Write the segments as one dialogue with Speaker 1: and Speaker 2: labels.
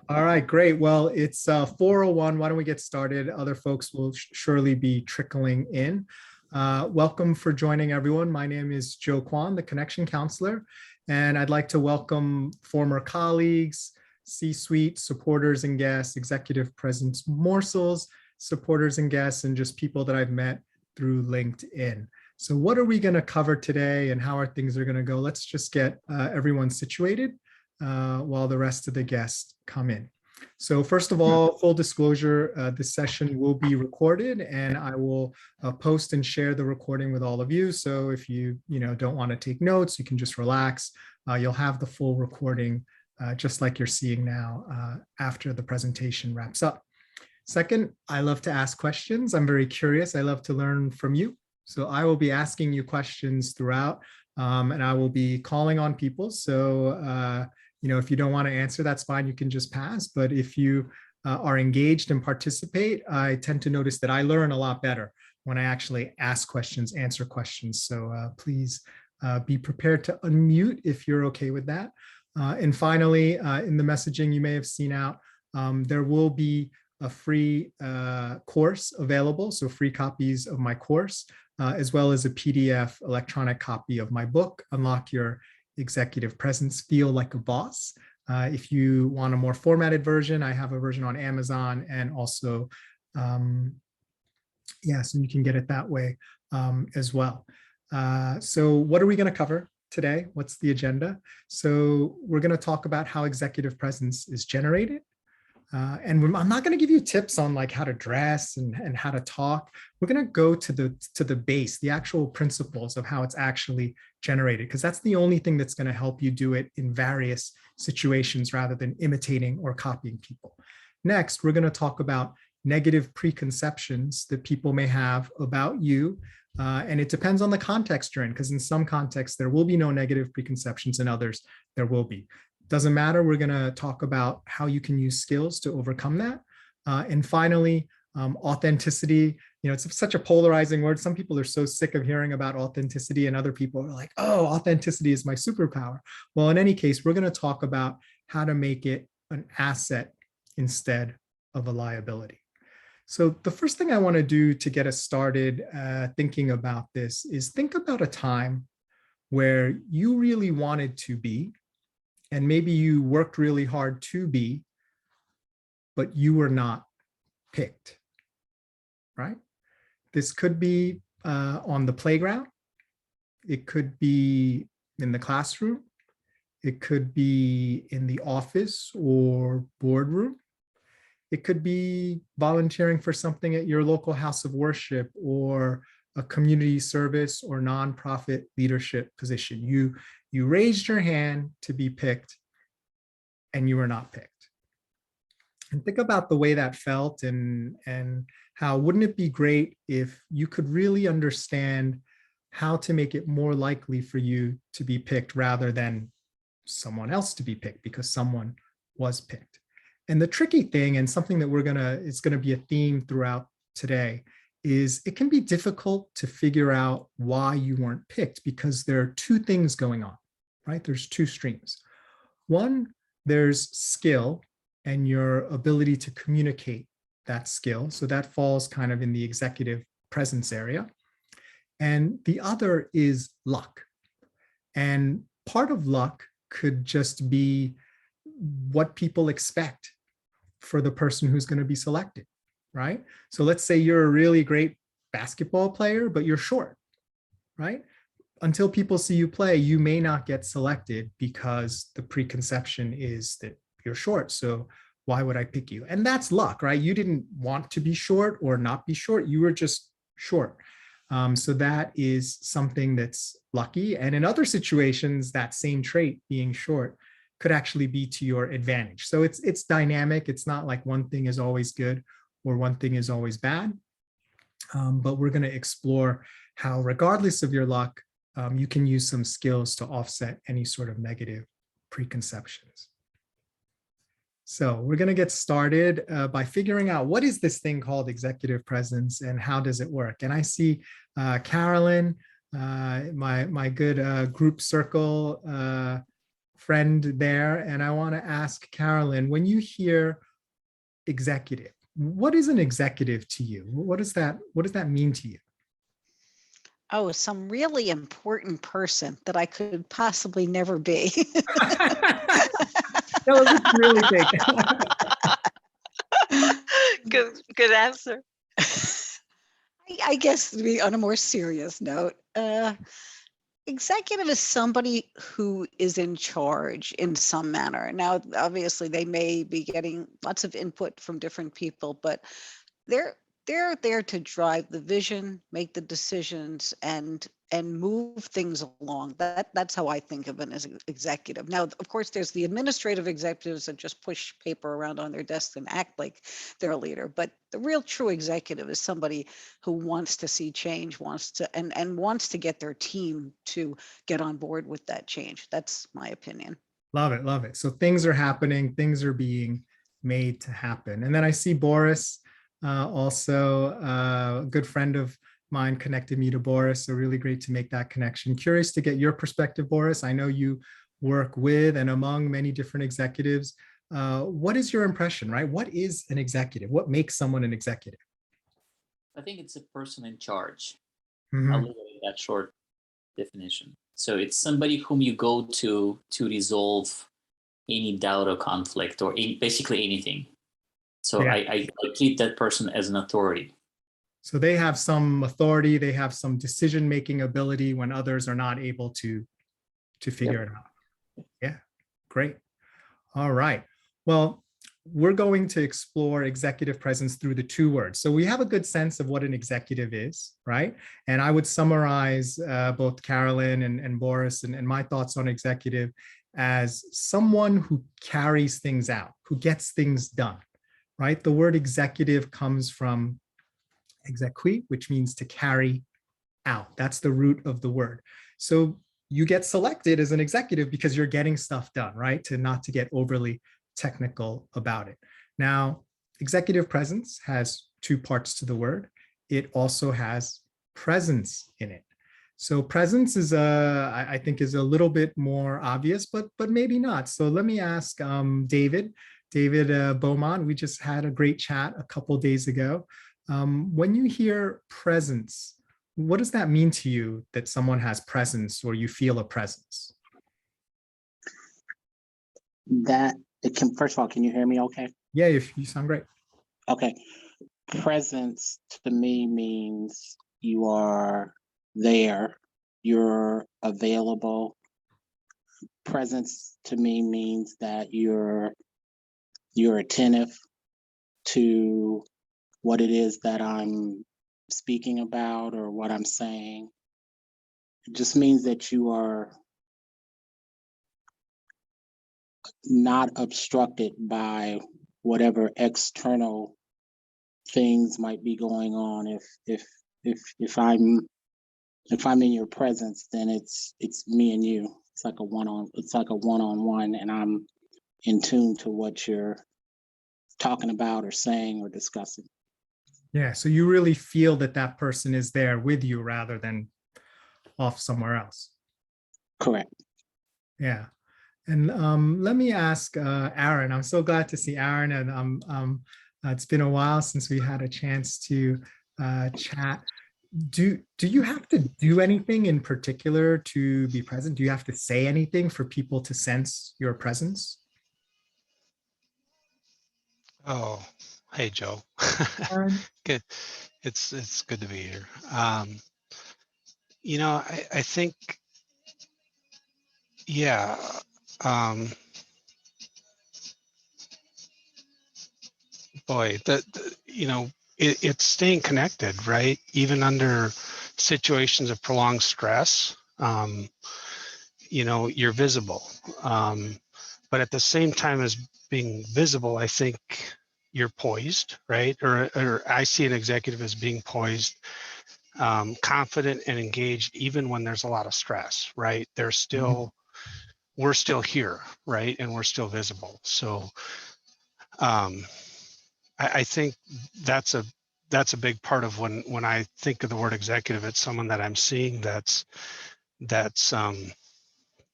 Speaker 1: All right, great. Well, it's 4:01. Why don't we get started? Other folks will surely be trickling in. Welcome for joining everyone. My name is Joe Kwan, the Connection Counselor, and I'd like to welcome former colleagues, C-suite supporters and guests, executive presence morsels, supporters and guests, and just people that I've met through LinkedIn. So what are we going to cover today and how are things are going to go? Let's just get everyone situated while the rest of the guests come in. So first of all, full disclosure, this session will be recorded and I will post and share the recording with all of you. So if you don't want to take notes, you can just relax. You'll have the full recording just like you're seeing now after the presentation wraps up. Second, I love to ask questions. I'm very curious. I love to learn from you. So I will be asking you questions throughout and I will be calling on people. So if you don't want to answer, that's fine. You can just pass. But if you are engaged and participate, I tend to notice that I learn a lot better when I actually ask questions, answer questions. So please be prepared to unmute if you're okay with that. And finally, in the messaging you may have seen out, there will be a free course available. So free copies of my course, as well as a PDF electronic copy of my book, Unlock Your Executive Presence, Feel Like a Boss. If you want a more formatted version, I have a version on Amazon and also, so you can get it that way as well. So what are we going to cover today? What's the agenda? So we're going to talk about how executive presence is generated. And I'm not going to give you tips on like how to dress and how to talk. We're going to go to the base, the actual principles of how it's actually generated, because that's the only thing that's going to help you do it in various situations rather than imitating or copying people. Next, we're going to talk about negative preconceptions that people may have about you. And it depends on the context you're in, because in some contexts, there will be no negative preconceptions, in others, there will be. Doesn't matter. We're going to talk about how you can use skills to overcome that. And finally, authenticity. It's such a polarizing word. Some people are so sick of hearing about authenticity and other people are like, oh, authenticity is my superpower. Well, in any case, we're going to talk about how to make it an asset instead of a liability. So the first thing I want to do to get us started thinking about this is think about a time where you really wanted to be, and maybe you worked really hard to be, but you were not picked, right? This could be on the playground. It could be in the classroom. It could be in the office or boardroom. It could be volunteering for something at your local house of worship or a community service or nonprofit leadership position. You raised your hand to be picked and you were not picked. And think about the way that felt and how wouldn't it be great if you could really understand how to make it more likely for you to be picked rather than someone else to be picked because someone was picked. And the tricky thing, and something that it's gonna be a theme throughout today, is it can be difficult to figure out why you weren't picked because there are two things going on, right? There's two streams. One, there's skill and your ability to communicate that skill. So that falls kind of in the executive presence area. And the other is luck. And part of luck could just be what people expect for the person who's going to be selected, right? So let's say you're a really great basketball player, but you're short, right? Until people see you play, you may not get selected because the preconception is that you're short. So why would I pick you? And that's luck, right? You didn't want to be short or not be short. You were just short. So that is something that's lucky. And in other situations, that same trait, being short, could actually be to your advantage. So it's dynamic. It's not like one thing is always good or one thing is always bad. But we're going to explore how, regardless of your luck, you can use some skills to offset any sort of negative preconceptions. So we're going to get started by figuring out what is this thing called executive presence and how does it work? And I see Carolyn, my good group circle friend there, and I want to ask Carolyn, when you hear executive, what is an executive to you? What does that mean to you?
Speaker 2: Oh, some really important person that I could possibly never be.
Speaker 1: That was really big.
Speaker 2: Good answer. I guess to be on a more serious note, executive is somebody who is in charge in some manner. Now, obviously, they may be getting lots of input from different people, but they're they're there to drive the vision, make the decisions, and move things along. That's how I think of it as an executive. Now, of course, there's the administrative executives that just push paper around on their desks and act like they're a leader. But the real true executive is somebody who wants to see change, wants to and wants to get their team to get on board with that change. That's my opinion.
Speaker 1: Love it, love it. So things are happening, things are being made to happen. And then I see Boris, also a good friend of mine connected me to Boris. So really great to make that connection. Curious to get your perspective, Boris. I know you work with and among many different executives. What is your impression, right? What is an executive? What makes someone an executive?
Speaker 3: I think it's a person in charge.
Speaker 1: Mhm.
Speaker 3: I'll leave it in that short definition. So it's somebody whom you go to resolve any doubt or conflict or basically anything. So
Speaker 1: Yeah.
Speaker 3: I treat that person as an authority.
Speaker 1: So they have some authority, they have some decision-making ability when others are not able to figure it out. Yeah, great. All right. Well, we're going to explore executive presence through the two words. So we have a good sense of what an executive is, right? And I would summarize both Carolyn and Boris and my thoughts on executive as someone who carries things out, who gets things done, right? The word executive comes from exequi, which means to carry out. That's the root of the word. So you get selected as an executive because you're getting stuff done, right? To not to get overly technical about it. Now, executive presence has two parts to the word. It also has presence in it. So presence is I think is a little bit more obvious, but maybe not. So let me ask David Beaumont. We just had a great chat a couple days ago. When you hear presence, what does that mean to you that someone has presence or you feel a presence?
Speaker 4: That it can, first of all, can you hear me okay?
Speaker 1: Yeah, you sound great.
Speaker 4: Okay. Presence to me means you are there, you're available. Presence to me means that you're attentive to what it is that I'm speaking about or what I'm saying. It just means that you are not obstructed by whatever external things might be going on. If I'm in your presence, then it's me and you. It's like a one-on-one, and I'm in tune to what you're talking about or saying or discussing.
Speaker 1: Yeah, so you really feel that that person is there with you rather than off somewhere else.
Speaker 4: Correct.
Speaker 1: Yeah. And let me ask Aaron. I'm so glad to see Aaron, and it's been a while since we had a chance to chat. Do you have to do anything in particular to be present? Do you have to say anything for people to sense your presence?
Speaker 5: Oh, hey, Joe.
Speaker 1: Aaron?
Speaker 5: Good. It's good to be here. I think, yeah. Boy, it's staying connected, right? Even under situations of prolonged stress, you're visible. But at the same time as being visible, I think you're poised, right? Or I see an executive as being poised, confident and engaged, even when there's a lot of stress, right? We're still here, right? And we're still visible. So I think that's a big part of when I think of the word executive. It's someone that I'm seeing that's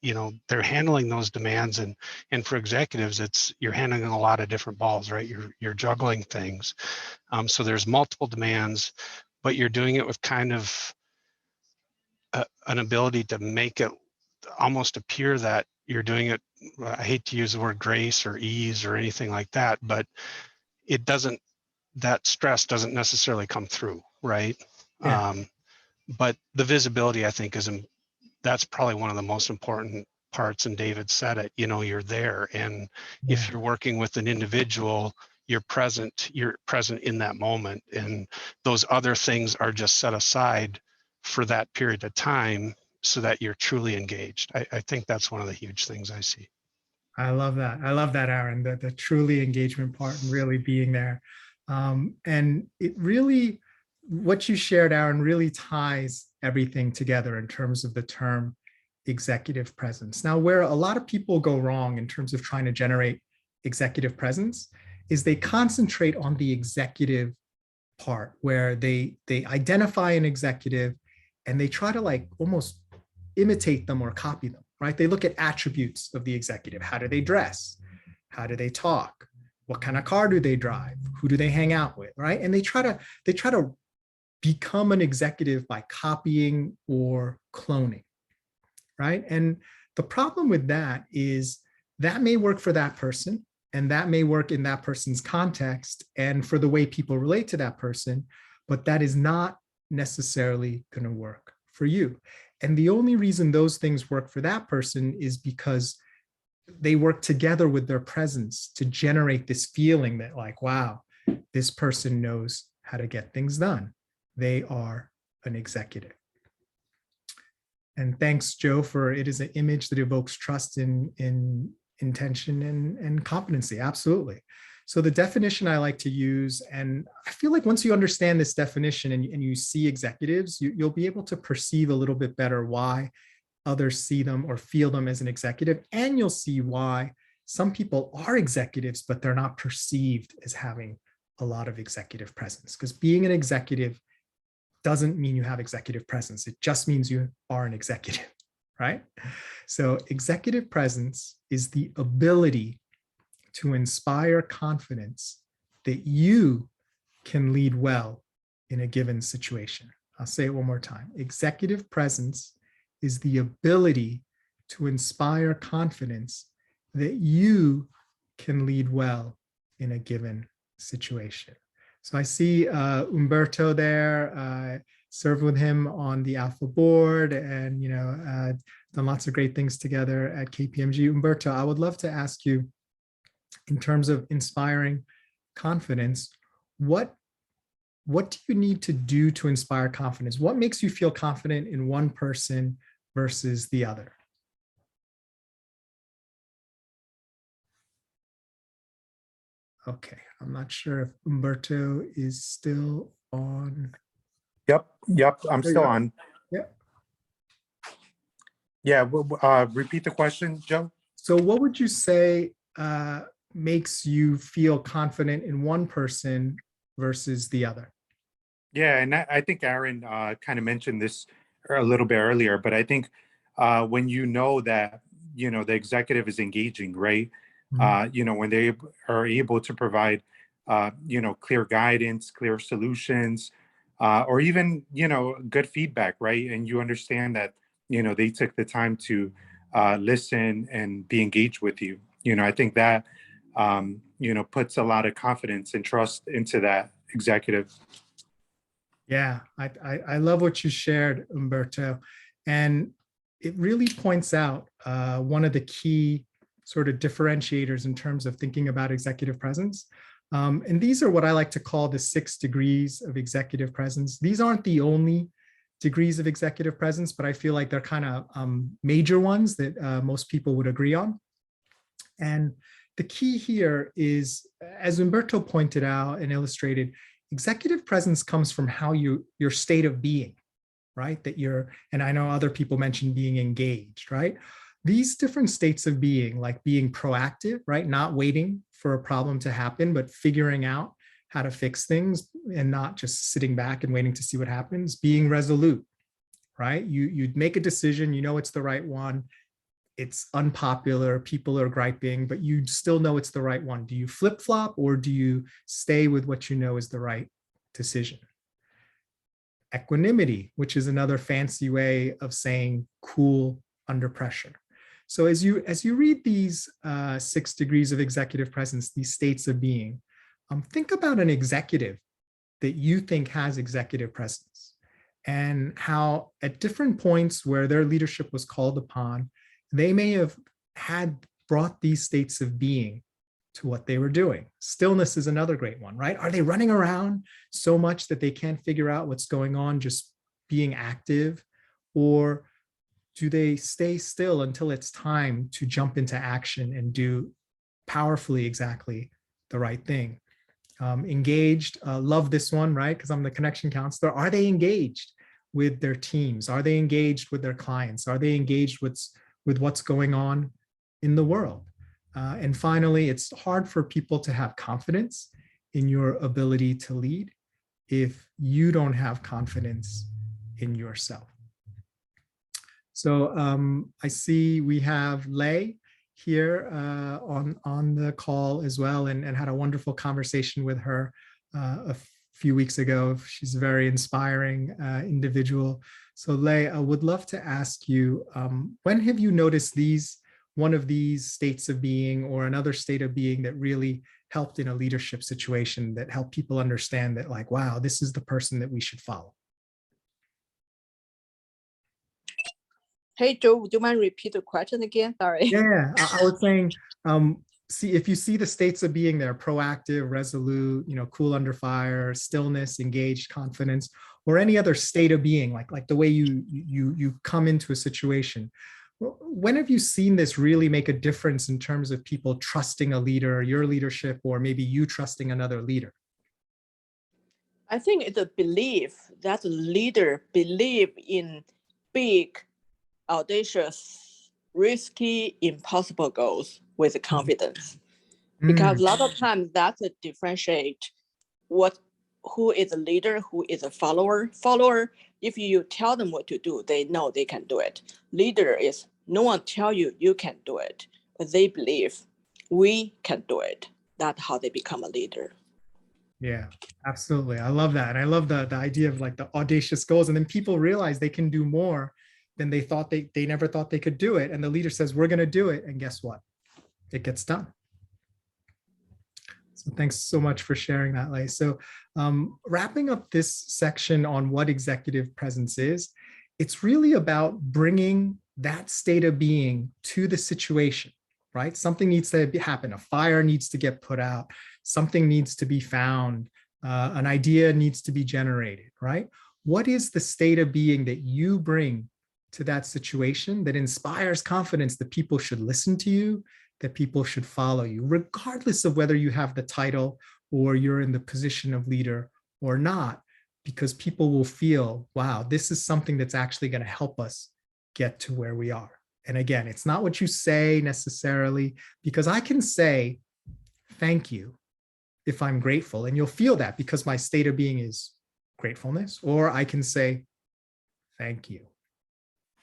Speaker 5: they're handling those demands, and for executives, you're handling a lot of different balls, right? You're juggling things. So there's multiple demands, but you're doing it with kind of an ability to make it almost appear that you're doing it. I hate to use the word grace or ease or anything like that, but it doesn't, that stress doesn't necessarily come through, right?
Speaker 1: Yeah.
Speaker 5: But the visibility, I think, that's probably one of the most important parts, and David said it, you're there. And if you're working with an individual, you're present in that moment. And those other things are just set aside for that period of time so that you're truly engaged. I think that's one of the huge things I see.
Speaker 1: I love that. I love that, Aaron, the truly engagement part and really being there. And it really, what you shared, Aaron, really ties everything together in terms of the term executive presence. Now, where a lot of people go wrong in terms of trying to generate executive presence is they concentrate on the executive part, where they identify an executive and they try to like almost imitate them or copy them, right? They look at attributes of the executive. How do they dress? How do they talk? What kind of car do they drive? Who do they hang out with, right? And they try to become an executive by copying or cloning, right? And the problem with that is that may work for that person, and that may work in that person's context and for the way people relate to that person, but that is not necessarily going to work for you. And the only reason those things work for that person is because they work together with their presence to generate this feeling that like, wow, this person knows how to get things done. They are an executive. And thanks, Joe, for it is an image that evokes trust in intention and competency. Absolutely. So the definition I like to use, and I feel like once you understand this definition and you see executives, you'll be able to perceive a little bit better why others see them or feel them as an executive. And you'll see why some people are executives, but they're not perceived as having a lot of executive presence. Because being an executive doesn't mean you have executive presence. It just means you are an executive, right? So executive presence is the ability to inspire confidence that you can lead well in a given situation. I'll say it one more time. Executive presence is the ability to inspire confidence that you can lead well in a given situation. So I see Umberto there, served with him on the Alpha board and, done lots of great things together at KPMG. Umberto, I would love to ask you, in terms of inspiring confidence, what do you need to do to inspire confidence? What makes you feel confident in one person versus the other? Okay, I'm not sure if Umberto is still on.
Speaker 6: Yep, I'm still on.
Speaker 1: Yep.
Speaker 6: Yeah, repeat the question, Joe.
Speaker 1: So what would you say makes you feel confident in one person versus the other?
Speaker 6: Yeah, and I think Aaron kind of mentioned this a little bit earlier, but I think when you know that, the executive is engaging, right?
Speaker 1: Mm-hmm.
Speaker 6: When they are able to provide, clear guidance, clear solutions, or even, good feedback, right? And you understand that, they took the time to listen and be engaged with you. I think that, puts a lot of confidence and trust into that executive.
Speaker 1: Yeah, I love what you shared, Umberto. And it really points out one of the key sort of differentiators in terms of thinking about executive presence. And these are what I like to call the 6 degrees of executive presence. These aren't the only degrees of executive presence, but I feel like they're kind of major ones that most people would agree on. And the key here is, as Umberto pointed out and illustrated, executive presence comes from how your state of being, right? That you're, and I know other people mentioned being engaged, right? These different states of being, like being proactive, right? Not waiting for a problem to happen, but figuring out how to fix things and not just sitting back and waiting to see what happens. Being resolute, right? You make a decision, it's the right one, it's unpopular, people are griping, but you still know it's the right one. Do you flip-flop or do you stay with what you know is the right decision? Equanimity, which is another fancy way of saying cool under pressure. So as you read these 6 degrees of executive presence, these states of being, think about an executive that you think has executive presence and how at different points where their leadership was called upon, they may have brought these states of being to what they were doing. Stillness is another great one, right? Are they running around so much that they can't figure out what's going on, just being active? Or do they stay still until it's time to jump into action and do powerfully exactly the right thing? Engaged, love this one, right? Because I'm the connection counselor. Are they engaged with their teams? Are they engaged with their clients? Are they engaged with what's going on in the world? And finally, it's hard for people to have confidence in your ability to lead if you don't have confidence in yourself. So I see we have Lei here on the call as well, and had a wonderful conversation with her a few weeks ago. She's a very inspiring individual. So Lei, I would love to ask you, when have you noticed one of these states of being or another state of being that really helped in a leadership situation, that helped people understand that, like, wow, this is the person that we should follow?
Speaker 7: Hey, Joe, would you mind repeat the question again? Sorry.
Speaker 1: Yeah, I was saying, if you see the states of being there, proactive, resolute, cool under fire, stillness, engaged, confidence, or any other state of being, like the way you come into a situation, when have you seen this really make a difference in terms of people trusting a leader, your leadership, or maybe you trusting another leader?
Speaker 7: I think it's a belief that the leader believe in big, audacious, risky, impossible goals with confidence. Because a lot of times that's a differentiate who is a leader, who is a follower. Follower, if you tell them what to do, they know they can do it. Leader is no one tell you you can do it, but they believe we can do it. That's how they become a leader.
Speaker 1: Yeah, absolutely. I love that. And I love the idea of like the audacious goals. And then people realize they can do more than they thought they never thought they could do it. And the leader says, we're going to do it. And guess what? It gets done. So thanks so much for sharing that, Lei. So wrapping up this section on what executive presence is, it's really about bringing that state of being to the situation, right? Something needs to happen. A fire needs to get put out. Something needs to be found. An idea needs to be generated, right? What is the state of being that you bring to that situation that inspires confidence that people should listen to you, that people should follow you, regardless of whether you have the title or you're in the position of leader or not, because people will feel, wow, this is something that's actually going to help us get to where we are. And again, it's not what you say necessarily, because I can say, thank you, if I'm grateful, and you'll feel that because my state of being is gratefulness, or I can say, thank you,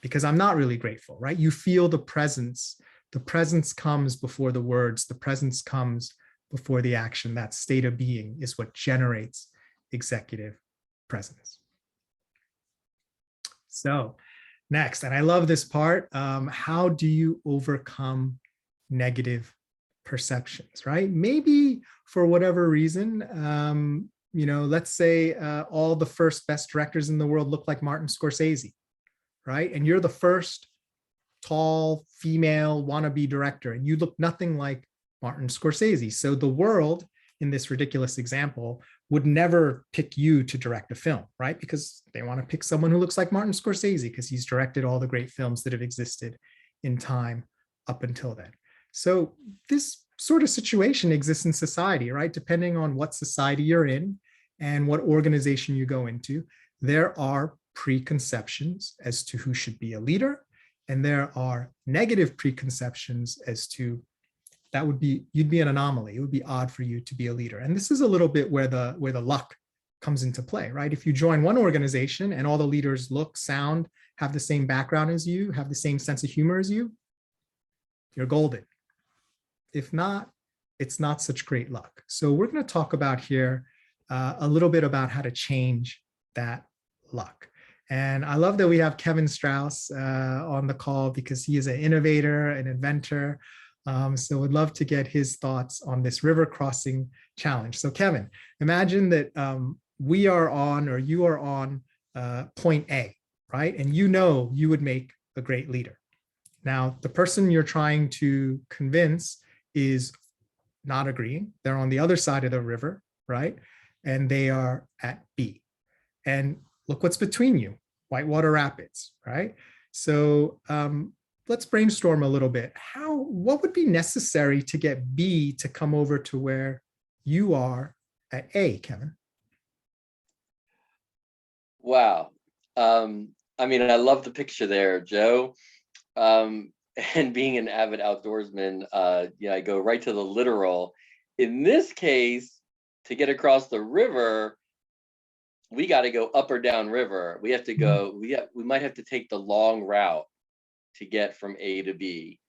Speaker 1: because I'm not really grateful, right? You feel the presence. The presence comes before the words. The presence comes before the action. That state of being is what generates executive presence. So next, and I love this part, how do you overcome negative perceptions, right? Maybe for whatever reason, let's say all the first best directors in the world look like Martin Scorsese, right? And you're the first tall female wannabe director, and you look nothing like Martin Scorsese. So the world, in this ridiculous example, would never pick you to direct a film, right? Because they want to pick someone who looks like Martin Scorsese because he's directed all the great films that have existed in time up until then. So this sort of situation exists in society, right? Depending on what society you're in and what organization you go into, there are preconceptions as to who should be a leader, and there are negative preconceptions as to you'd be an anomaly. It would be odd for you to be a leader. And this is a little bit where the luck comes into play, right? If you join one organization and all the leaders look, sound, have the same background as you, have the same sense of humor as you, you're golden. If not, it's not such great luck. So we're going to talk about here a little bit about how to change that luck. And I love that we have Kevin Strauss on the call because he is an innovator, an inventor. So would love to get his thoughts on this river crossing challenge. So Kevin, imagine that we are on, or you are on point A, right? And you know you would make a great leader. Now, the person you're trying to convince is not agreeing. They're on the other side of the river, right? And they are at B. And look what's between you, Whitewater Rapids, right? So let's brainstorm a little bit. What would be necessary to get B to come over to where you are at A, Kevin?
Speaker 8: Wow. I mean, I love the picture there, Joe. And being an avid outdoorsman, I go right to the literal. In this case, to get across the river, we got to go up or down river. We have to go, we might have to take the long route to get from A to B.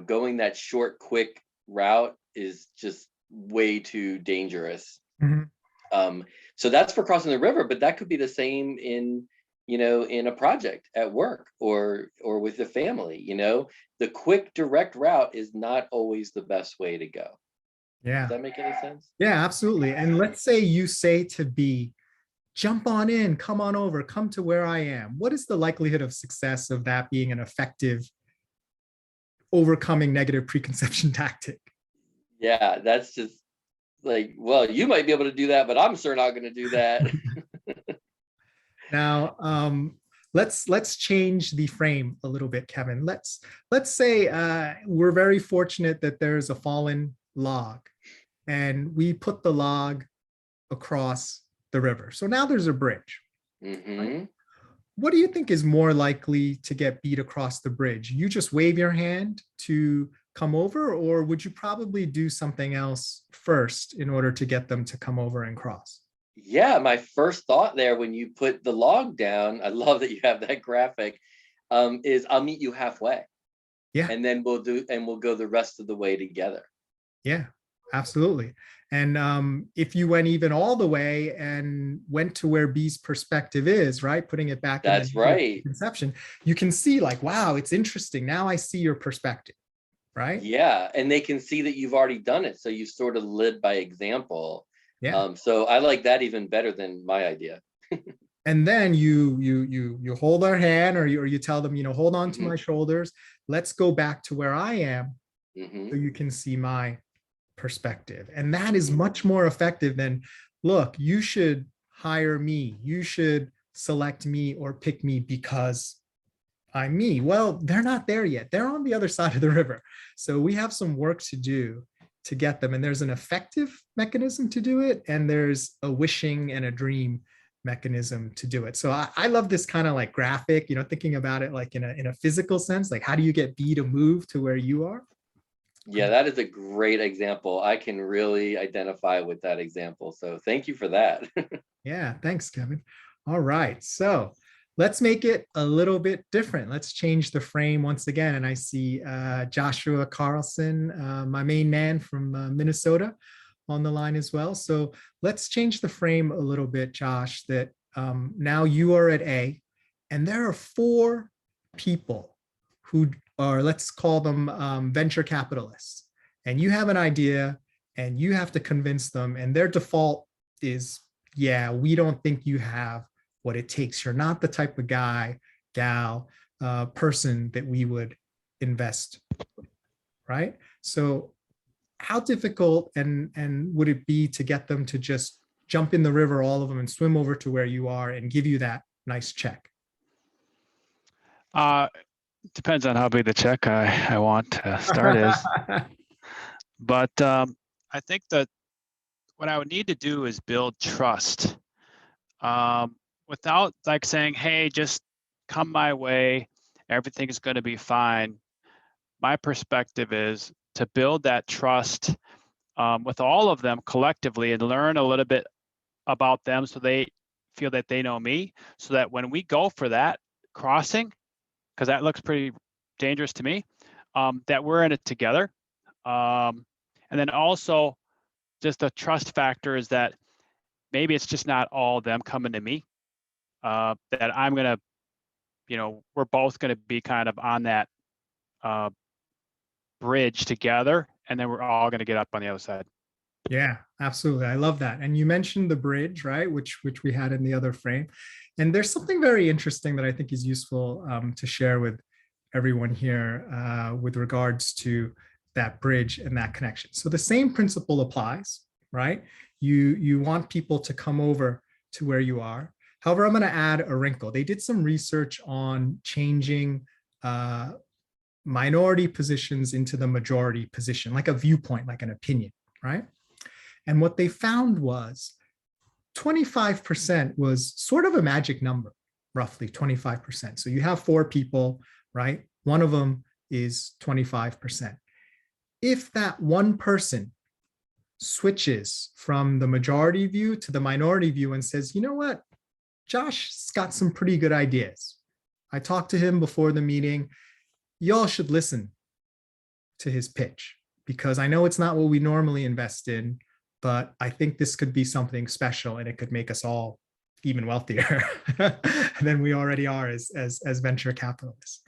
Speaker 8: Going that short, quick route is just way too dangerous. So that's for crossing the river, but that could be the same in a project at work or with the family. The quick, direct route is not always the best way to go.
Speaker 1: Yeah.
Speaker 8: Does that make any sense?
Speaker 1: Yeah, absolutely. And let's say you say to B, jump on in, come on over, come to where I am. What is the likelihood of success of that being an effective overcoming negative preconception tactic?
Speaker 8: Yeah, that's just like, well, you might be able to do that, but I'm sure not going to do that.
Speaker 1: Now, let's change the frame a little bit, Kevin. Let's say we're very fortunate that there's a fallen log, and we put the log across the river. So now there's a bridge. Right? What do you think is more likely to get beat across the bridge? You just wave your hand to come over, or would you probably do something else first in order to get them to come over and cross?
Speaker 8: Yeah, my first thought there when you put the log down, I love that you have that graphic, is I'll meet you halfway.
Speaker 1: Yeah.
Speaker 8: And then we'll go the rest of the way together.
Speaker 1: Yeah, absolutely. And if you went even all the way and went to where B's perspective is, right, putting it back
Speaker 8: That's
Speaker 1: in the
Speaker 8: right.
Speaker 1: conception, you can see like, wow, it's interesting. Now I see your perspective, right?
Speaker 8: Yeah, and they can see that you've already done it. So you sort of led by example.
Speaker 1: Yeah.
Speaker 8: So I like that even better than my idea.
Speaker 1: And then you hold their hand, or you tell them, hold on to my shoulders. Let's go back to where I am, so you can see my perspective. And that is much more effective than, look, you should hire me. You should select me or pick me because I'm me. Well, they're not there yet. They're on the other side of the river. So we have some work to do to get them. And there's an effective mechanism to do it. And there's a wishing and a dream mechanism to do it. So I love this kind of like graphic, thinking about it like in a physical sense, like how do you get B to move to where you are?
Speaker 8: Yeah, that is a great example. I can really identify with that example. So thank you for that.
Speaker 1: Yeah, thanks, Kevin. All right. So let's make it a little bit different. Let's change the frame once again. And I see Joshua Carlson, my main man from Minnesota, on the line as well. So let's change the frame a little bit, Josh, that now you are at A, and there are 4 people who are, let's call them venture capitalists. And you have an idea and you have to convince them, and their default is, yeah, we don't think you have what it takes. You're not the type of guy, gal, person that we would invest with, right? So how difficult and would it be to get them to just jump in the river, all of them, and swim over to where you are and give you that nice check?
Speaker 9: Depends on how big the check I want to start is. But I think that what I would need to do is build trust without like saying, hey, just come my way, everything is going to be fine. My perspective is to build that trust with all of them collectively and learn a little bit about them so they feel that they know me, so that when we go for that crossing, because that looks pretty dangerous to me, that we're in it together. And then also just the trust factor is that maybe it's just not all them coming to me, that I'm going to, we're both going to be kind of on that bridge together, and then we're all going to get up on the other side.
Speaker 1: Yeah, absolutely. I love that. And you mentioned the bridge, right? Which we had in the other frame. And there's something very interesting that I think is useful to share with everyone here with regards to that bridge and that connection. So the same principle applies, right? You want people to come over to where you are. However, I'm going to add a wrinkle. They did some research on changing minority positions into the majority position, like a viewpoint, like an opinion, right? And what they found was 25% was sort of a magic number, roughly 25%. So you have 4 people, right? One of them is 25%. If that one person switches from the majority view to the minority view and says, you know what, Josh's got some pretty good ideas. I talked to him before the meeting. Y'all should listen to his pitch because I know it's not what we normally invest in, but I think this could be something special and it could make us all even wealthier than we already are as venture capitalists.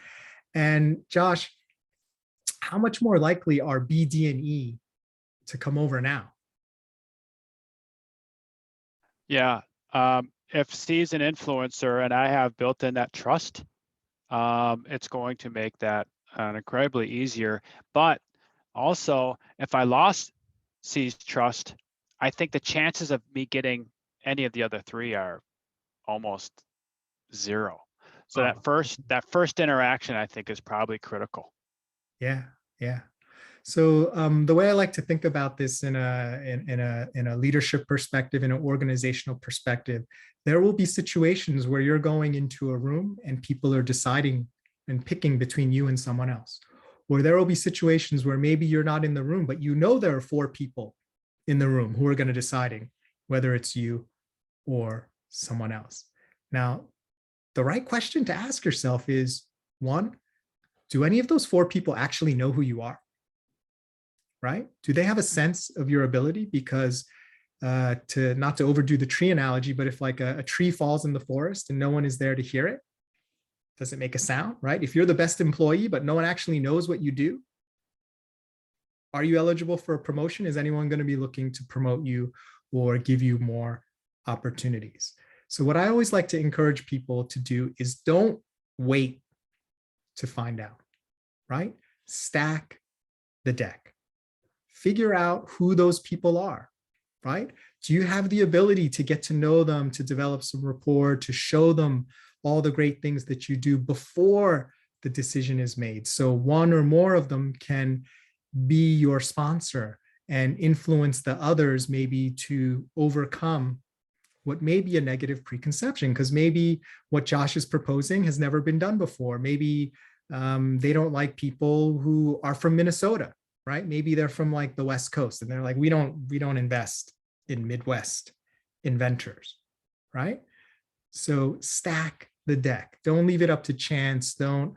Speaker 1: And Josh, how much more likely are B, D, and E to come over now?
Speaker 9: Yeah, if C's an influencer and I have built in that trust, it's going to make that incredibly easier. But also, if I lost C's trust, I think the chances of me getting any of the other 3 are almost 0. So that first interaction, I think, is probably critical.
Speaker 1: Yeah, yeah. So the way I like to think about this in a leadership perspective, in an organizational perspective, there will be situations where you're going into a room and people are deciding and picking between you and someone else. Or there will be situations where maybe you're not in the room, but you know there are 4 people in the room who are going to deciding whether it's you or someone else. Now, the right question to ask yourself is, 1, do any of those 4 people actually know who you are? Right? Do they have a sense of your ability? Because not to overdo the tree analogy, but if like a tree falls in the forest and no one is there to hear it, does it make a sound, right? If you're the best employee, but no one actually knows what you do, are you eligible for a promotion? Is anyone going to be looking to promote you or give you more opportunities? So what I always like to encourage people to do is don't wait to find out, right? Stack the deck. Figure out who those people are, right? Do you have the ability to get to know them, to develop some rapport, to show them all the great things that you do before the decision is made? So one or more of them can be your sponsor and influence the others maybe to overcome what may be a negative preconception, because maybe what Josh is proposing has never been done before. Maybe they don't like people who are from Minnesota, right? Maybe they're from like the West Coast and they're like, we don't invest in Midwest inventors, right? So stack the deck. Don't leave it up to chance. Don't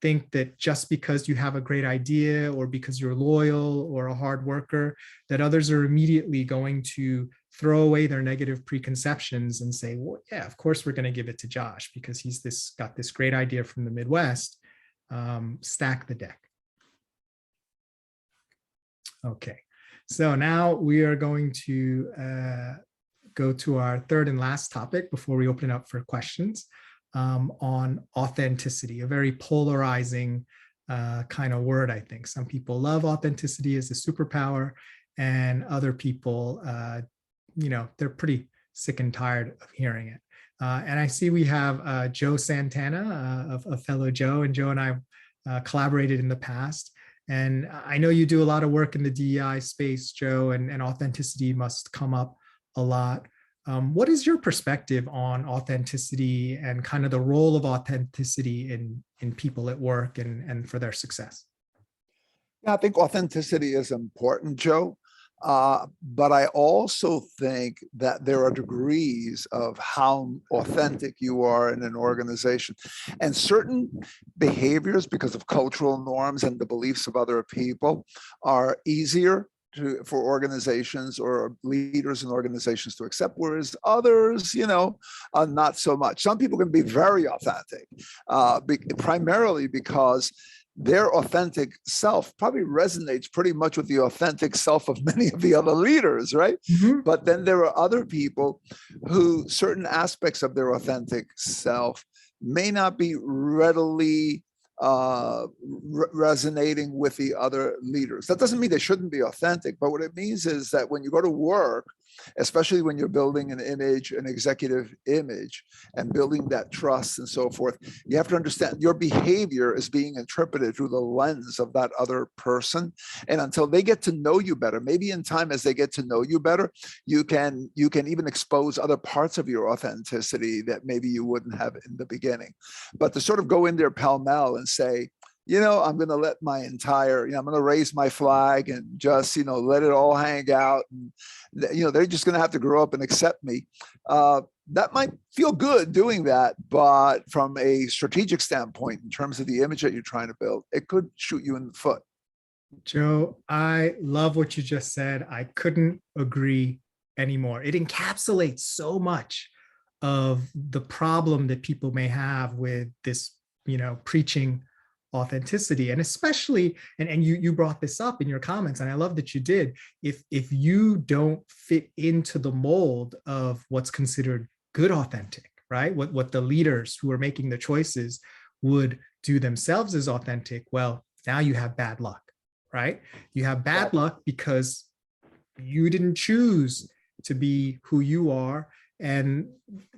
Speaker 1: think that just because you have a great idea or because you're loyal or a hard worker, that others are immediately going to throw away their negative preconceptions and say, well, yeah, of course we're going to give it to Josh because he's got this great idea from the Midwest. Stack the deck. Okay, so now we are going to go to our third and last topic before we open it up for questions on authenticity, a very polarizing kind of word, I think. Some people love authenticity as a superpower, and other people, they're pretty sick and tired of hearing it. And I see we have Joe Santana, a fellow Joe, and Joe and I collaborated in the past. And I know you do a lot of work in the DEI space, Joe, and authenticity must come up a lot. What is your perspective on authenticity and kind of the role of authenticity in people at work and for their success?
Speaker 10: Yeah, I think authenticity is important, Joe. But I also think that there are degrees of how authentic you are in an organization, and certain behaviors, because of cultural norms and the beliefs of other people, are easier for organizations or leaders in organizations to accept, whereas others, not so much. Some people can be very authentic, primarily because their authentic self probably resonates pretty much with the authentic self of many of the other leaders, right?
Speaker 1: Mhm.
Speaker 10: But then there are other people who certain aspects of their authentic self may not be readily resonating with the other leaders. That doesn't mean they shouldn't be authentic, but what it means is that when you go to work, especially when you're building an image, an executive image, and building that trust and so forth, you have to understand your behavior is being interpreted through the lens of that other person. And until they get to know you better, maybe in time as they get to know you better, you can even expose other parts of your authenticity that maybe you wouldn't have in the beginning. But to sort of go in there pell-mell and say, I'm going to let my entire, I'm going to raise my flag and just, let it all hang out. And, they're just going to have to grow up and accept me. That might feel good doing that, but from a strategic standpoint, in terms of the image that you're trying to build, it could shoot you in the foot.
Speaker 1: Joe, I love what you just said. I couldn't agree anymore. It encapsulates so much of the problem that people may have with this, preaching authenticity. And especially, and you brought this up in your comments, and I love that you did, if you don't fit into the mold of what's considered good authentic, right? What the leaders who are making the choices would do themselves as authentic, well, now you have bad luck, right? You have bad luck because you didn't choose to be who you are. And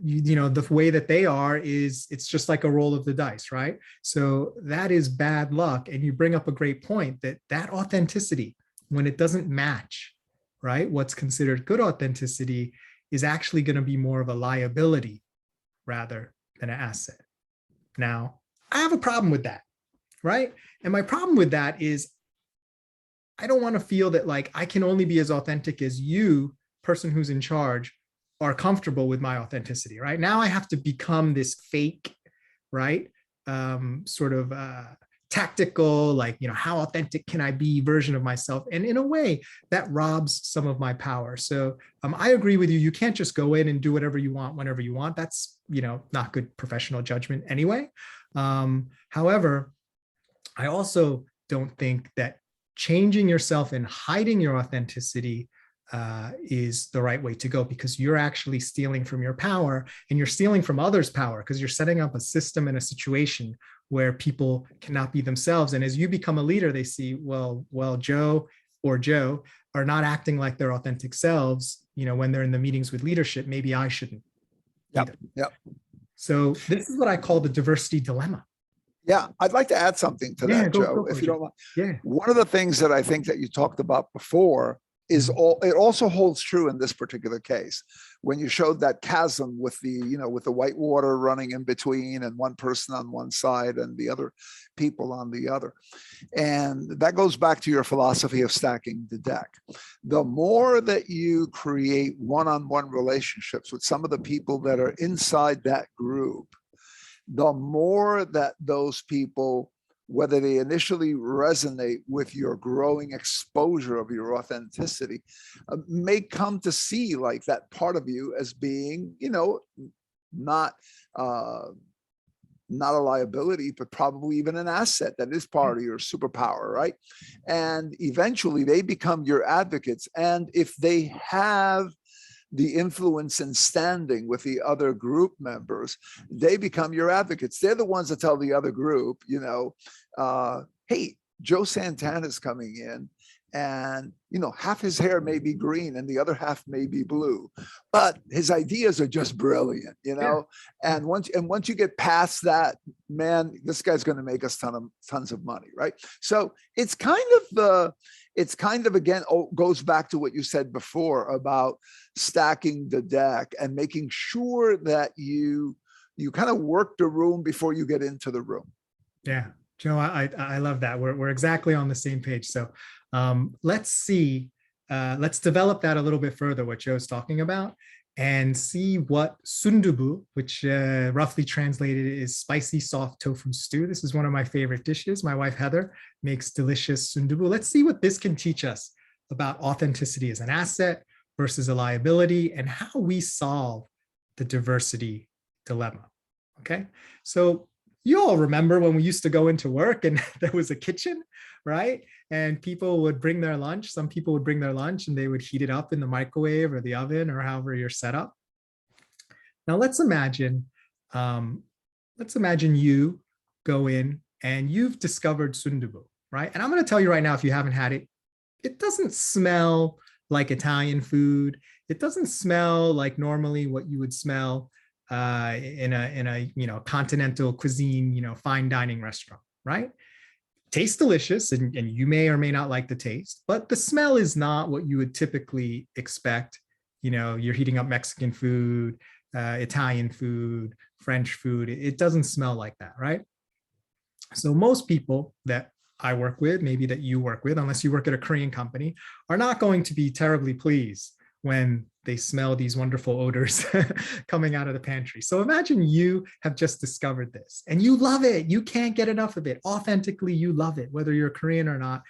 Speaker 1: the way that they are it's just like a roll of the dice, right? So that is bad luck. And you bring up a great point that authenticity, when it doesn't match, right, what's considered good authenticity, is actually going to be more of a liability rather than an asset. Now, I have a problem with that, right? And my problem with that is I don't want to feel that like I can only be as authentic as you, person who's in charge, are comfortable with my authenticity, right? Now I have to become this fake, right? Sort of tactical, like, how authentic can I be version of myself? And in a way that robs some of my power. So I agree with you. You can't just go in and do whatever you want, whenever you want. That's, not good professional judgment anyway. However, I also don't think that changing yourself and hiding your authenticity is the right way to go, because you're actually stealing from your power, and you're stealing from others' power, because you're setting up a system and a situation where people cannot be themselves. And as you become a leader, they see, well, Joe or Joe are not acting like their authentic selves, when they're in the meetings with leadership, maybe I shouldn't.
Speaker 10: Yep.
Speaker 1: So this is what I call the diversity dilemma.
Speaker 10: Yeah, I'd like to add something to that, Joe, if you don't mind.
Speaker 1: Yeah.
Speaker 10: One of the things that I think that you talked about before is it also holds true in this particular case. When you showed that chasm with the white water running in between, and one person on one side and the other people on the other. And that goes back to your philosophy of stacking the deck. The more that you create one-on-one relationships with some of the people that are inside that group, the more that those people, whether they initially resonate with your growing exposure of your authenticity, may come to see like that part of you as being, not a liability, but probably even an asset that is part of your superpower, right? And eventually they become your advocates. And if they have the influence and standing with the other group members, they become your advocates. They're the ones that tell the other group, hey, Joe Santana's coming in, and half his hair may be green and the other half may be blue, but his ideas are just brilliant,
Speaker 1: Yeah.
Speaker 10: And once you get past that, man, this guy's going to make us tons of money, right? So it's kind of again, goes back to what you said before about stacking the deck and making sure that you kind of work the room before you get into the room.
Speaker 1: Yeah, Joe, I love that. We're exactly on the same page. So let's see let's develop that a little bit further, what Joe's talking about, and see what Sundubu, which roughly translated is spicy soft tofu stew. This is one of my favorite dishes. My wife Heather makes delicious Sundubu. Let's see what this can teach us about authenticity as an asset versus a liability and how we solve the diversity dilemma. Okay, so you all remember when we used to go into work and there was a kitchen, right? And people would bring their lunch. Some people would bring their lunch and they would heat it up in the microwave or the oven or however you're set up. Now let's imagine you go in and you've discovered Sundubu, right? And I'm going to tell you right now, if you haven't had it, it doesn't smell like Italian food. It doesn't smell like normally what you would smell in a continental cuisine, fine dining restaurant, right? Tastes delicious, and you may or may not like the taste, but the smell is not what you would typically expect. You're heating up Mexican food, Italian food, French food. It doesn't smell like that, right? So most people that I work with, maybe that you work with, unless you work at a Korean company, are not going to be terribly pleased when they smell these wonderful odors coming out of the pantry. So imagine you have just discovered this and you love it. You can't get enough of it. Authentically, you love it, whether you're Korean or not.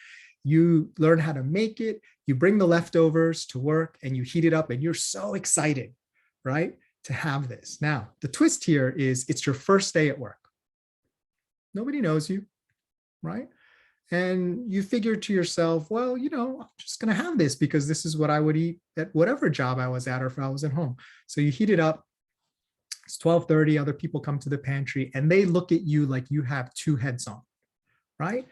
Speaker 1: You learn how to make it. You bring the leftovers to work and you heat it up and you're so excited, right, to have this. Now, the twist here is it's your first day at work. Nobody knows you, right? And you figure to yourself, well, I'm just going to have this because this is what I would eat at whatever job I was at or if I was at home. So you heat it up. It's 12:30. Other people come to the pantry and they look at you like you have two heads on, right?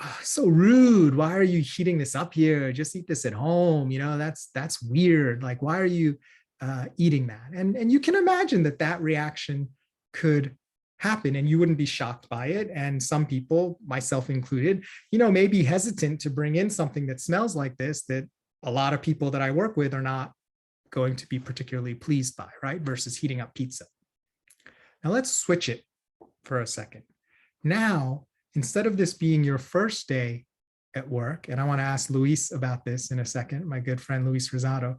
Speaker 1: Oh, so rude. Why are you heating this up here? Just eat this at home. That's weird. Like, why are you eating that? And you can imagine that reaction could happen and you wouldn't be shocked by it. And some people, myself included, may be hesitant to bring in something that smells like this that a lot of people that I work with are not going to be particularly pleased by, right? Versus heating up pizza. Now let's switch it for a second. Now, instead of this being your first day at work, and I want to ask Luis about this in a second, my good friend Luis Rosado,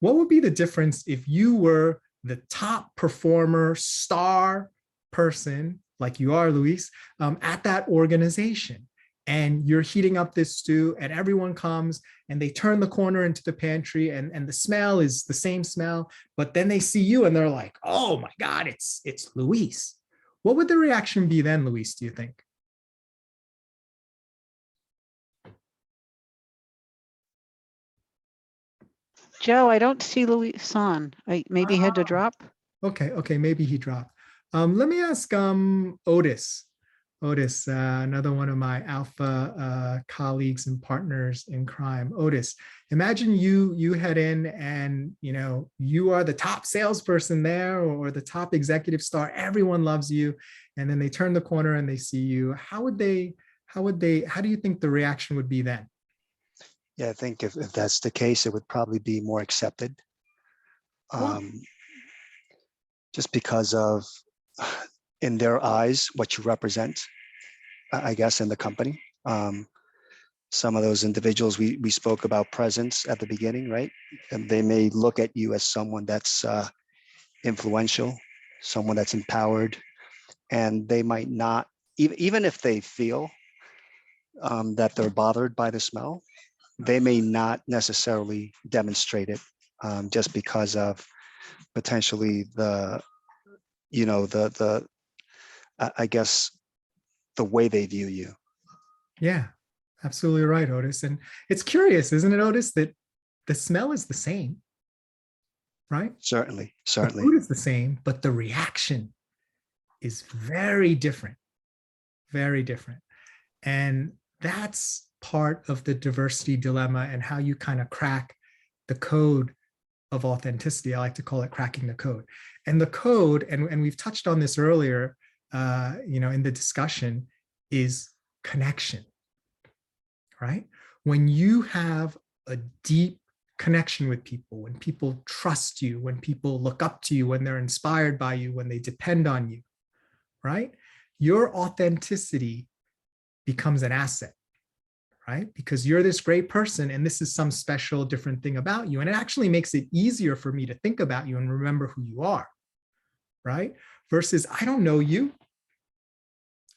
Speaker 1: what would be the difference if you were the top performer, star person, like you are, Luis, at that organization, and you're heating up this stew and everyone comes and they turn the corner into the pantry and the smell is the same smell, but then they see you and they're like, oh my God, it's Luis. What would the reaction be then, Luis, do you think?
Speaker 2: Joe, I don't see Luis on. Maybe he had to drop.
Speaker 1: Okay, maybe he dropped. Let me ask Otis. Otis, another one of my alpha colleagues and partners in crime. Otis, imagine you head in and you are the top salesperson there or the top executive star. Everyone loves you, and then they turn the corner and they see you. How do you think the reaction would be then?
Speaker 11: Yeah, I think if that's the case, it would probably be more accepted. Just because of, in their eyes, what you represent, I guess, in the company. Some of those individuals, we spoke about presence at the beginning, right? And they may look at you as someone that's influential, someone that's empowered, and they might not, even if they feel that they're bothered by the smell, they may not necessarily demonstrate it just because of potentially I guess the way they view you.
Speaker 1: Yeah, absolutely right, Otis. And it's curious, isn't it, Otis, that the smell is the same, right?
Speaker 11: Certainly.
Speaker 1: The food is the same, but the reaction is very different, very different. And that's part of the diversity dilemma and how you kind of crack the code of authenticity. I like to call it cracking the code. And the code, and we've touched on this earlier, in the discussion, is connection, right? When you have a deep connection with people, when people trust you, when people look up to you, when they're inspired by you, when they depend on you, right? Your authenticity becomes an asset, right? Because you're this great person and this is some special different thing about you. And it actually makes it easier for me to think about you and remember who you are, right? Versus I don't know you.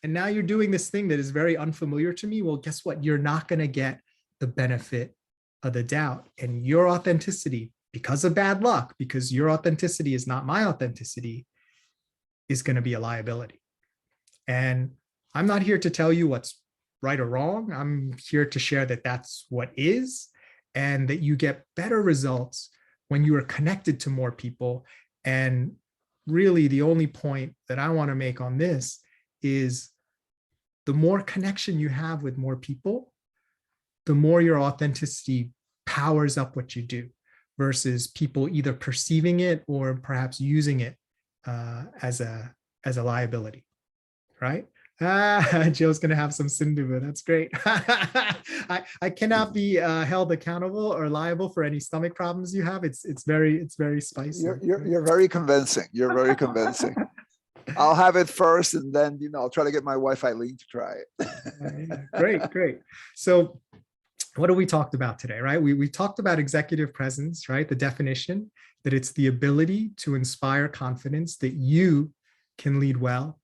Speaker 1: And now you're doing this thing that is very unfamiliar to me. Well, guess what? You're not going to get the benefit of the doubt. And your authenticity, because of bad luck, because your authenticity is not my authenticity, is going to be a liability. And I'm not here to tell you what's right or wrong. I'm here to share that that's what is, and that you get better results when you are connected to more people. And really the only point that I want to make on this is the more connection you have with more people, the more your authenticity powers up what you do, versus people either perceiving it or perhaps using it as a liability, right? Joe's going to have some Sundubu. That's great. I cannot be held accountable or liable for any stomach problems you have. It's very spicy.
Speaker 10: You're very convincing. You're very convincing. I'll have it first, and then I'll try to get my wife Eileen to try it.
Speaker 1: Great. So, what have we talked about today, right? We talked about executive presence, right? The definition that it's the ability to inspire confidence that you can lead well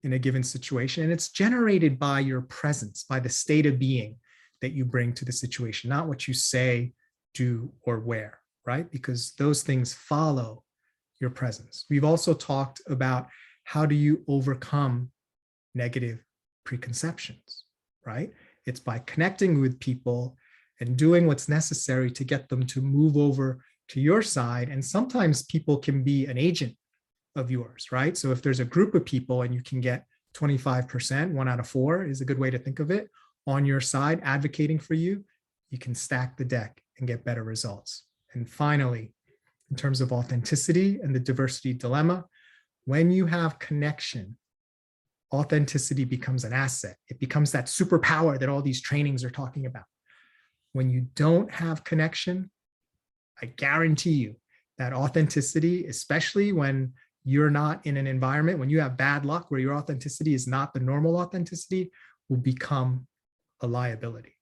Speaker 1: in a given situation. And it's generated by your presence, by the state of being that you bring to the situation, not what you say, do, or wear, right? Because those things follow your presence. We've also talked about how do you overcome negative preconceptions, right? It's by connecting with people and doing what's necessary to get them to move over to your side. And sometimes people can be an agent of yours, right? So if there's a group of people and you can get 25%, 1 out of 4 is a good way to think of it, on your side advocating for you, you can stack the deck and get better results. And finally, in terms of authenticity and the diversity dilemma, when you have connection, authenticity becomes an asset. It becomes that superpower that all these trainings are talking about. When you don't have connection, I guarantee you that authenticity, especially when you're not in an environment, when you have bad luck where your authenticity is not the normal authenticity, will become a liability.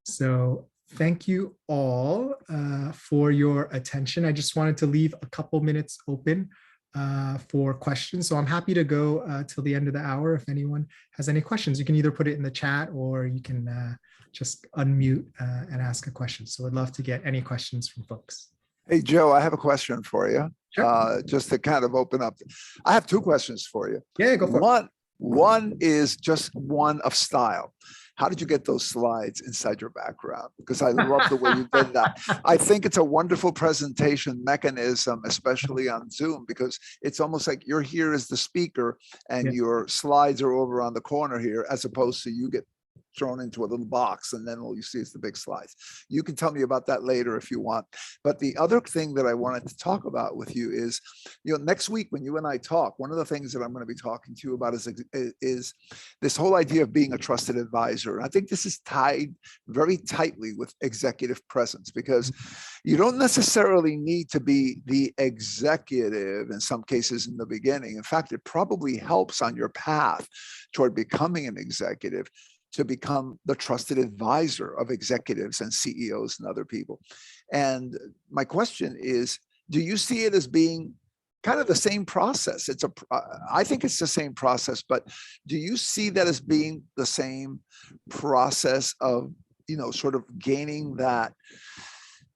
Speaker 1: So thank you all for your attention. I just wanted to leave a couple minutes open for questions. So I'm happy to go till the end of the hour. If anyone has any questions, you can either put it in the chat or you can just unmute and ask a question. So I'd love to get any questions from folks.
Speaker 10: Hey, Joe, I have a question for you.
Speaker 1: Sure.
Speaker 10: Just to kind of open up. I have 2 questions for you.
Speaker 1: Yeah, go for it.
Speaker 10: One is just one of style. How did you get those slides inside your background? Because I love the way you did that. I think it's a wonderful presentation mechanism, especially on Zoom, because it's almost like you're here as the speaker and your slides are over on the corner here, as opposed to you get thrown into a little box and then all you see is the big slides. You can tell me about that later if you want. But the other thing that I wanted to talk about with you is, next week when you and I talk, one of the things that I'm going to be talking to you about is this whole idea of being a trusted advisor. And I think this is tied very tightly with executive presence, because you don't necessarily need to be the executive in some cases in the beginning. In fact, it probably helps on your path toward becoming an executive to become the trusted advisor of executives and CEOs and other people. And my question is, do you see it as being kind of the same process? I think it's the same process, but do you see that as being the same process of, sort of gaining that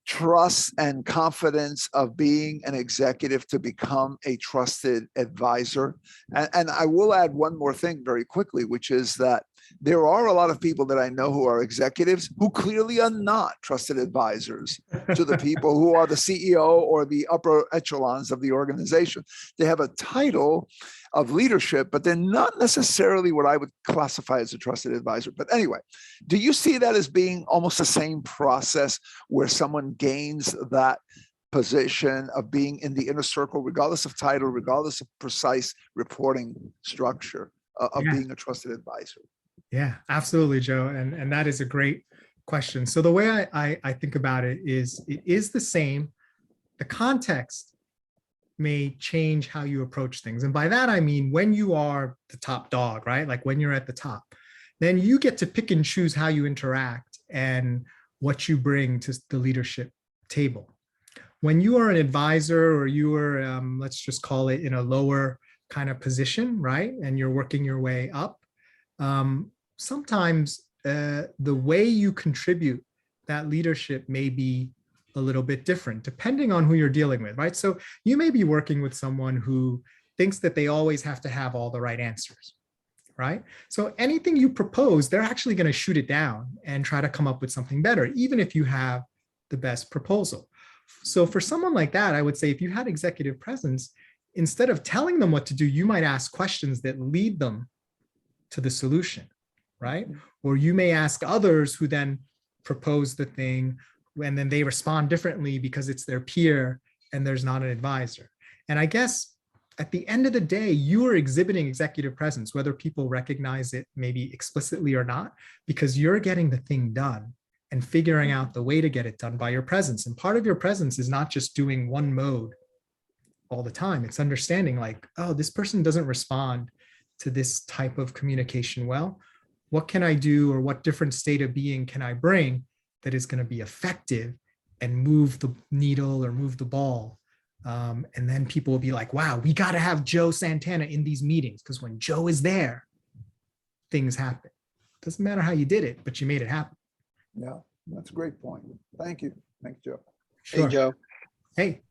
Speaker 10: trust and confidence of being an executive to become a trusted advisor? And I will add one more thing very quickly, which is that there are a lot of people that I know who are executives who clearly are not trusted advisors to the people who are the CEO or the upper echelons of the organization. They have a title of leadership, but they're not necessarily what I would classify as a trusted advisor. But anyway, do you see that as being almost the same process where someone gains that position of being in the inner circle, regardless of title, regardless of precise reporting structure, of being a trusted advisor?
Speaker 1: Yeah, absolutely, Joe. And that is a great question. So the way I think about it is the same. The context may change how you approach things. And by that, I mean, when you are the top dog, right? Like when you're at the top, then you get to pick and choose how you interact and what you bring to the leadership table. When you are an advisor, or you are, let's just call it, in a lower kind of position, right? And you're working your way up. Sometimes the way you contribute that leadership may be a little bit different depending on who you're dealing with, right? So you may be working with someone who thinks that they always have to have all the right answers, right? So anything you propose, they're actually going to shoot it down and try to come up with something better, even if you have the best proposal. So for someone like that, I would say if you had executive presence, instead of telling them what to do, you might ask questions that lead them to the solution, right? Or you may ask others who then propose the thing, and then they respond differently because it's their peer and there's not an advisor. And I guess at the end of the day, you are exhibiting executive presence, whether people recognize it maybe explicitly or not, because you're getting the thing done and figuring out the way to get it done by your presence. And part of your presence is not just doing one mode all the time. It's understanding like, oh, this person doesn't respond to this type of communication well. What can I do, or what different state of being can I bring that is going to be effective and move the needle or move the ball? And then people will be like, wow, we got to have Joe Santana in these meetings, because when Joe is there, things happen. Doesn't matter how you did it, but you made it happen.
Speaker 10: Yeah, that's a great point. Thank you. Thanks, Joe.
Speaker 1: Sure.
Speaker 12: Hey, Joe.
Speaker 1: Hey.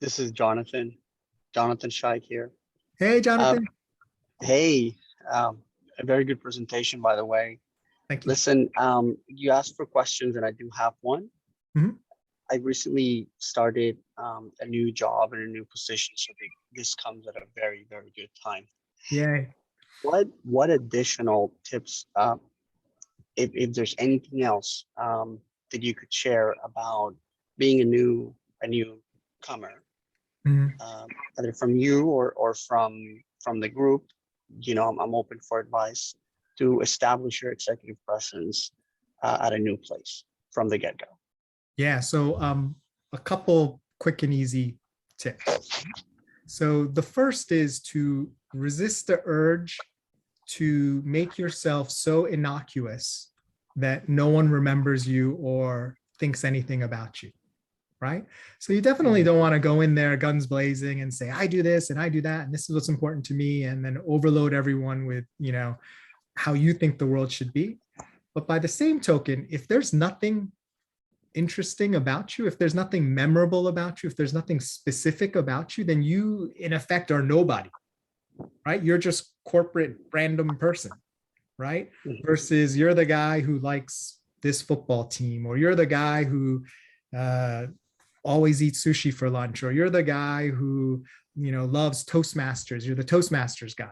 Speaker 12: This is Jonathan Scheich here.
Speaker 1: Hey, Jonathan.
Speaker 12: Hey, a very good presentation, by the way.
Speaker 1: Thank you.
Speaker 12: Listen, you asked for questions, and I do have one.
Speaker 1: Mhm.
Speaker 12: I recently started a new job and a new position, so this comes at a very, very good time.
Speaker 1: Yay.
Speaker 12: What additional tips, if there's anything else that you could share about being a newcomer, either from you or from the group? You know, I'm open for advice to establish your executive presence at a new place from the get-go.
Speaker 1: Yeah, so a couple quick and easy tips. So the first is to resist the urge to make yourself so innocuous that no one remembers you or thinks anything about you, right? So you definitely don't want to go in there guns blazing and say, I do this and I do that, and this is what's important to me, and then overload everyone with, you know, how you think the world should be. But by the same token, if there's nothing interesting about you, if there's nothing memorable about you, if there's nothing specific about you, then you in effect are nobody, right? You're just corporate random person, right? Versus you're the guy who likes this football team, or you're the guy who always eats sushi for lunch, or you're the guy who, you know, loves Toastmasters. You're the Toastmasters guy,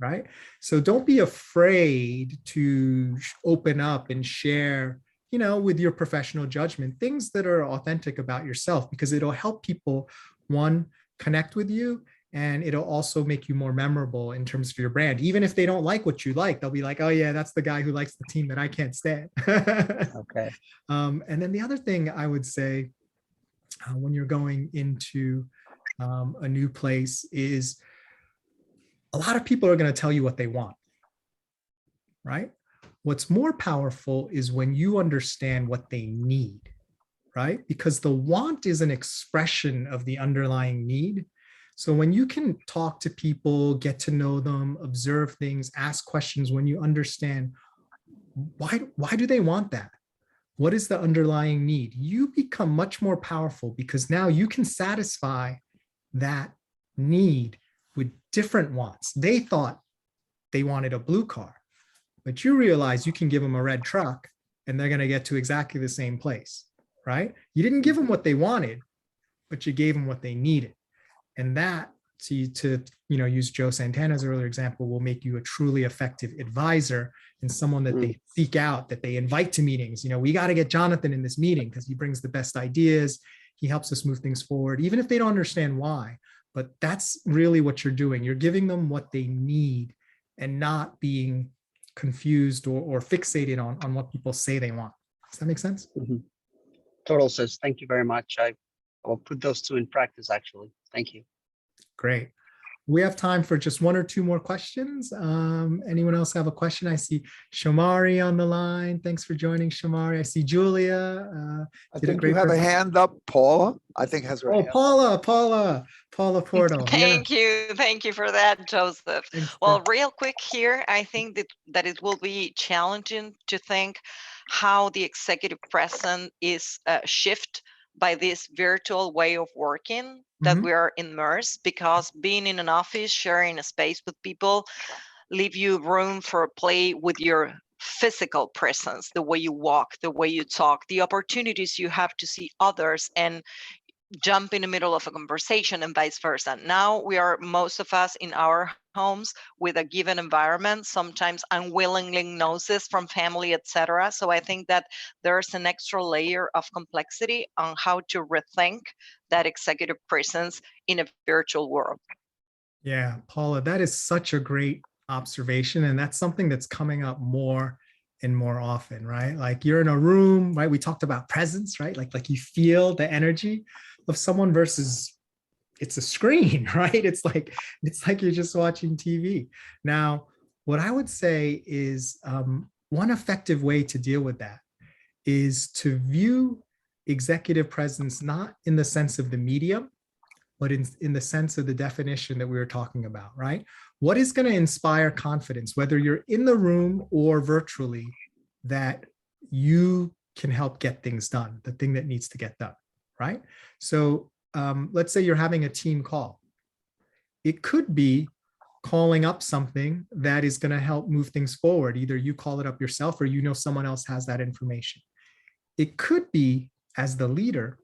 Speaker 1: right? So don't be afraid to open up and share, you know, with your professional judgment, things that are authentic about yourself, because it'll help people, one, connect with you, and it'll also make you more memorable in terms of your brand. Even if they don't like what you like, they'll be like, oh yeah, that's the guy who likes the team that I can't stand.
Speaker 12: Okay.
Speaker 1: And then the other thing I would say when you're going into a new place is a lot of people are going to tell you what they want, right? What's more powerful is when you understand what they need, right? Because the want is an expression of the underlying need. So when you can talk to people, get to know them, observe things, ask questions, when you understand why do they want that? What is the underlying need? You become much more powerful, because now you can satisfy that need with different wants. They thought they wanted a blue car, but you realize you can give them a red truck and they're going to get to exactly the same place, right? You didn't give them what they wanted, but you gave them what they needed. And that, to you know, use Joe Santana's earlier example, will make you a truly effective advisor and someone that they seek out, that they invite to meetings. You know, we got to get Jonathan in this meeting because he brings the best ideas. He helps us move things forward, even if they don't understand why. But that's really what you're doing. You're giving them what they need and not being confused or fixated on what people say they want. Does that make sense?
Speaker 12: Total sense. Thank you very much. I will put those two in practice, actually. Thank you.
Speaker 1: Great. we have time for just one or two more questions. Anyone else have a question? I see Shamari on the line. Thanks for joining, Shamari. I see Julia.
Speaker 10: I think you have a hand up. Paula, I think, has her hand up.
Speaker 1: Paula Porto.
Speaker 13: Thank you for that, Joseph.
Speaker 1: Thanks.
Speaker 13: Well, real quick here, I think that it will be challenging to think how the executive present is shift by this virtual way of working that we are immersed, because being in an office, sharing a space with people, leave you room for play with your physical presence, the way you walk, the way you talk, the opportunities you have to see others and jump in the middle of a conversation and vice versa. Now we are, most of us, in our homes with a given environment, sometimes unwillingly noses from family, etc. So I think that there's an extra layer of complexity on how to rethink that executive presence in a virtual world.
Speaker 1: Yeah, Paula, that is such a great observation. And that's something that's coming up more and more often, right? Like you're in a room, right? We talked about presence, right? Like you feel the energy of someone versus it's a screen, right? It's like you're just watching TV. Now, what I would say is one effective way to deal with that is to view executive presence not in the sense of the medium, but in the sense of the definition that we were talking about, right? What is going to inspire confidence, whether you're in the room or virtually, that you can help get things done, the thing that needs to get done, right? So let's say you're having a team call. It could be calling up something that is going to help move things forward. Either you call it up yourself or you know someone else has that information. It could be, as the leader,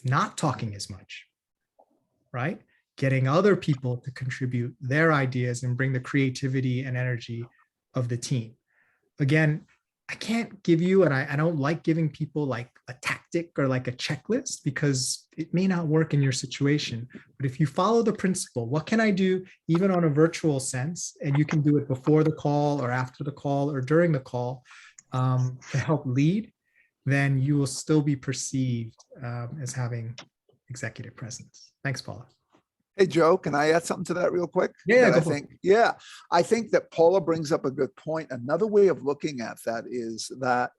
Speaker 1: not talking as much, right? Getting other people to contribute their ideas and bring the creativity and energy of the team. Again, I can't give you, and I don't like giving people like a tactic or like a checklist because it may not work in your situation. But if you follow the principle, what can I do even on a virtual sense? And you can do it before the call or after the call or during the call to help lead, then you will still be perceived as having executive presence. Thanks, Paula.
Speaker 10: Hey, Joe, can I add something to that real quick?
Speaker 1: Yeah,
Speaker 10: I think that Paula brings up a good point. Another way of looking at that is that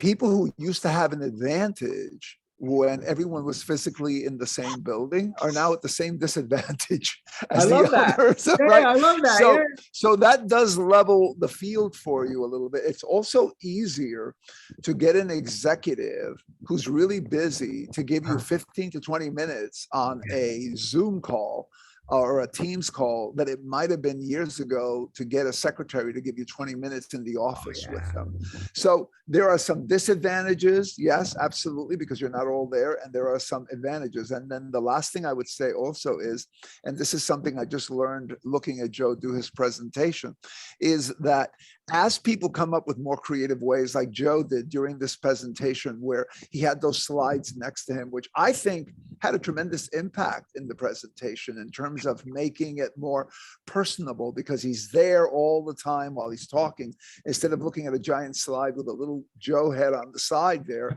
Speaker 10: people who used to have an advantage when everyone was physically in the same building are now at the same disadvantage as the others. Right?
Speaker 1: I love that.
Speaker 10: So that does level the field for you a little bit. It's also easier to get an executive who's really busy to give you 15 to 20 minutes on a Zoom call or a Teams call that it might have been years ago to get a secretary to give you 20 minutes in the office with them. So there are some disadvantages, yes, absolutely, because you're not all there, and there are some advantages. And then the last thing I would say also is, and this is something I just learned looking at Joe do his presentation, is that as people come up with more creative ways, like Joe did during this presentation, where he had those slides next to him, which I think had a tremendous impact in the presentation in terms of making it more personable, because he's there all the time while he's talking, instead of looking at a giant slide with a little Joe head on the side there.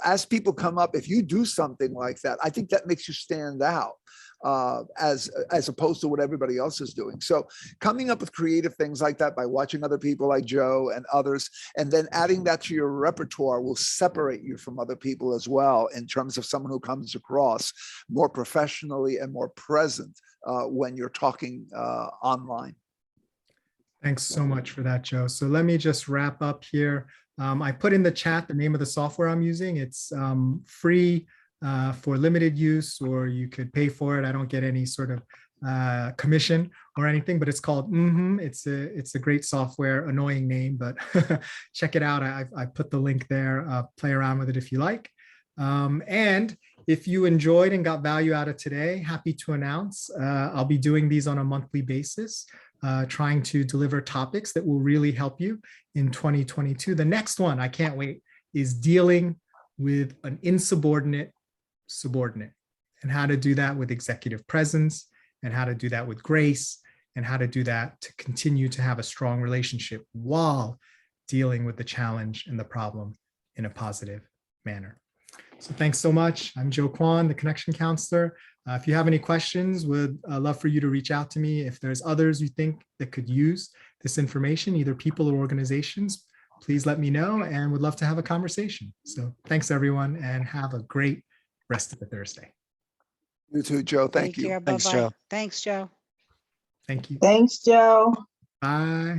Speaker 10: As people come up, if you do something like that, I think that makes you stand out. As opposed to what everybody else is doing. So coming up with creative things like that by watching other people like Joe and others, and then adding that to your repertoire will separate you from other people as well, in terms of someone who comes across more professionally and more present when you're talking online.
Speaker 1: Thanks so much for that, Joe. So let me just wrap up here. I put in the chat the name of the software I'm using. It's free for limited use, or you could pay for it. I don't get any sort of commission or anything, but it's called It's a great software, annoying name, but check it out. I put the link there. Play around with it if you like. And if you enjoyed and got value out of today, happy to announce I'll be doing these on a monthly basis, trying to deliver topics that will really help you in 2022. The next one, I can't wait, is dealing with an insubordinate subordinate, and how to do that with executive presence, and how to do that with grace, and how to do that to continue to have a strong relationship while dealing with the challenge and the problem in a positive manner. So thanks so much. I'm Joe Kwan, the Connection Counselor. If you have any questions, would love for you to reach out to me. If there's others you think that could use this information, either people or organizations, please let me know and would love to have a conversation. So thanks everyone and have a great rest of the Thursday.
Speaker 10: You too, Joe. Thank
Speaker 2: Take
Speaker 10: you.
Speaker 2: care.
Speaker 11: Thanks,
Speaker 2: Bye-bye.
Speaker 11: Joe.
Speaker 2: Thanks, Joe.
Speaker 1: Thank you.
Speaker 14: Thanks, Joe.
Speaker 1: Bye.